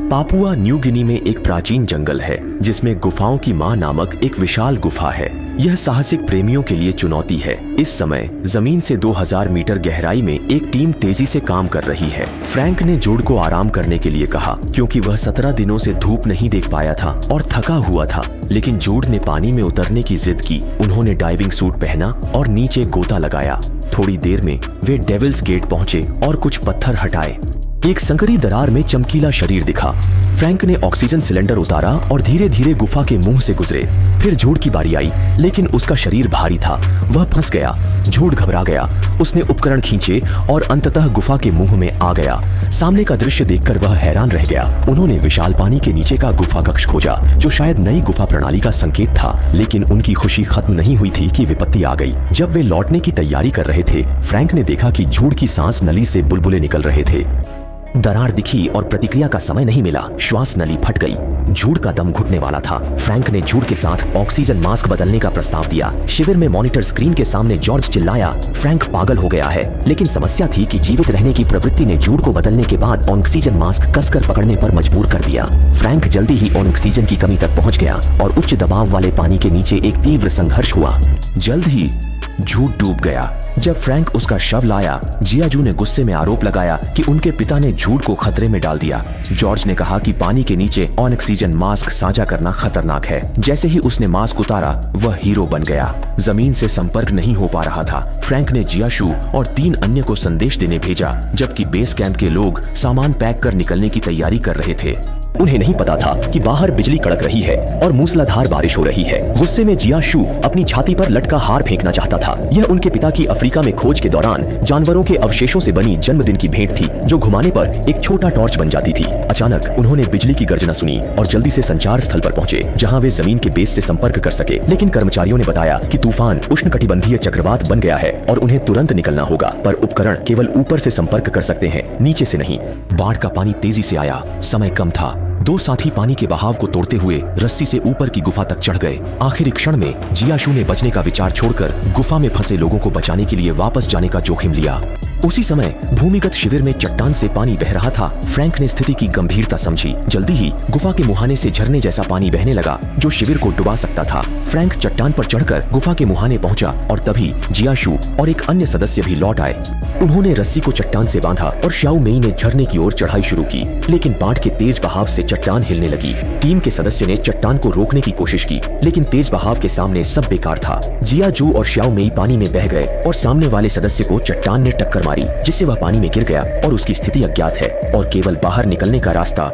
Papua New Guinea में एक प्राचीन जंगल है जिसमें गुफाओं की मां नामक एक विशाल गुफा है। यह साहसिक प्रेमियों के लिए चुनौती है। इस समय जमीन से 2000 मीटर गहराई में एक टीम तेजी से काम कर रही है। फ्रैंक ने जूड को आराम करने के लिए कहा क्योंकि वह 17 दिनों से धूप नहीं देख पाया था और थका हुआ था, लेकिन जूड ने पानी में उतरने की जिद की। उन्होंने डाइविंग सूट पहना और नीचे गोता लगाया। थोड़ी देर में वे डेविल्स गेट पहुंचे और कुछ पत्थर हटाए। एक संकरी दरार में चमकीला शरीर दिखा। फ्रैंक ने ऑक्सीजन सिलेंडर उतारा और धीरे धीरे गुफा के मुंह से गुजरे। फिर जूड की बारी आई, लेकिन उसका शरीर भारी था, वह फंस गया। जूड घबरा गया। उसने उपकरण खींचे और अंततः गुफा के मुंह में आ गया। सामने का दृश्य देखकर वह हैरान रह गया। उन्होंने विशाल पानी के नीचे का गुफा कक्ष खोजा, जो शायद नई गुफा प्रणाली का संकेत था। लेकिन उनकी खुशी खत्म नहीं हुई थी कि विपत्ति आ गई। जब वे लौटने की तैयारी कर रहे थे, फ्रैंक ने देखा कि जूड की सांस नली से बुलबुले निकल रहे थे। दरार दिखी और प्रतिक्रिया का समय नहीं मिला। श्वास नली फट गई। जूड का दम घुटने वाला था। फ्रैंक ने जूड के साथ ऑक्सीजन मास्क बदलने का प्रस्ताव दिया। शिविर में मॉनिटर स्क्रीन के सामने जॉर्ज चिल्लाया, फ्रैंक पागल हो गया है। लेकिन समस्या थी कि जीवित रहने की प्रवृत्ति ने जूड को बदलने के बाद ऑक्सीजन मास्क कसकर पकड़ने पर मजबूर कर दिया। फ्रैंक जल्दी ही ऑक्सीजन की कमी तक पहुंच गया और उच्च दबाव वाले पानी के नीचे एक तीव्र संघर्ष हुआ। जल्द ही जूड डूब गया। जब फ्रैंक उसका शव लाया, जियाजू ने गुस्से में आरोप लगाया कि उनके पिता ने जूड को खतरे में डाल दिया। जॉर्ज ने कहा कि पानी के नीचे ऑक्सीजन मास्क साझा करना खतरनाक है। जैसे ही उसने मास्क उतारा, वह हीरो बन गया। जमीन से संपर्क नहीं हो पा रहा था। फ्रैंक ने जियाशु और 3 अन्य को संदेश देने भेजा, जबकि बेस कैंप के लोग सामान पैक कर निकलने की तैयारी कर रहे थे। उन्हें नहीं पता था कि बाहर बिजली कड़क रही है और मूसलाधार बारिश हो रही है। गुस्से में जियाशु अपनी छाती पर लटका हार फेंकना चाहता था। यह उनके पिता की अफ्रीका में खोज के दौरान जानवरों के अवशेषों से बनी जन्मदिन की भेंट थी, जो घुमाने पर एक छोटा टॉर्च बन जाती थी। अचानक उन्होंने बिजली की गर्जना सुनी और जल्दी से संचार स्थल पर पहुंचे, जहां वे जमीन के बेस से संपर्क कर सके। लेकिन कर्मचारियों ने बताया कि तूफान उष्णकटिबंधीय चक्रवात बन गया है और उन्हें तुरंत निकलना होगा। पर उपकरण केवल ऊपर से संपर्क कर सकते हैं, नीचे से नहीं। बाढ़ का पानी तेजी से आया। समय कम था। 2 साथी पानी के बहाव को तोड़ते हुए रस्सी से ऊपर की गुफा तक चढ़ गए। आखिरी क्षण में जियाशु ने बचने का विचार छोड़कर गुफा में फंसे लोगों को बचाने के लिए वापस जाने का जोखिम लिया। उसी समय भूमिगत शिविर में चट्टान से पानी बह रहा था। फ्रैंक ने स्थिति की गंभीरता समझी। जल्दी ही गुफा के मुहाने से झरने जैसा पानी बहने लगा, जो शिविर को डुबा सकता था। फ्रैंक चट्टान पर चढ़कर गुफा के मुहाने पहुंचा और तभी जियाशु और एक अन्य सदस्य भी लौट आए। उन्होंने रस्सी को चट्टान से बांधा और शाओ मेई ने झरने की ओर चढ़ाई शुरू की। लेकिन बाढ़ के तेज बहाव से चट्टान हिलने लगी। टीम के सदस्य ने चट्टान को रोकने की कोशिश की, लेकिन तेज बहाव के सामने सब बेकार था। जियाजू और शाओ मेई पानी में बह गए और सामने वाले सदस्य को चट्टान ने टक्कर मारी, जिससे वह पानी में गिर गया और उसकी स्थिति अज्ञात है और केवल बाहर निकलने का रास्ता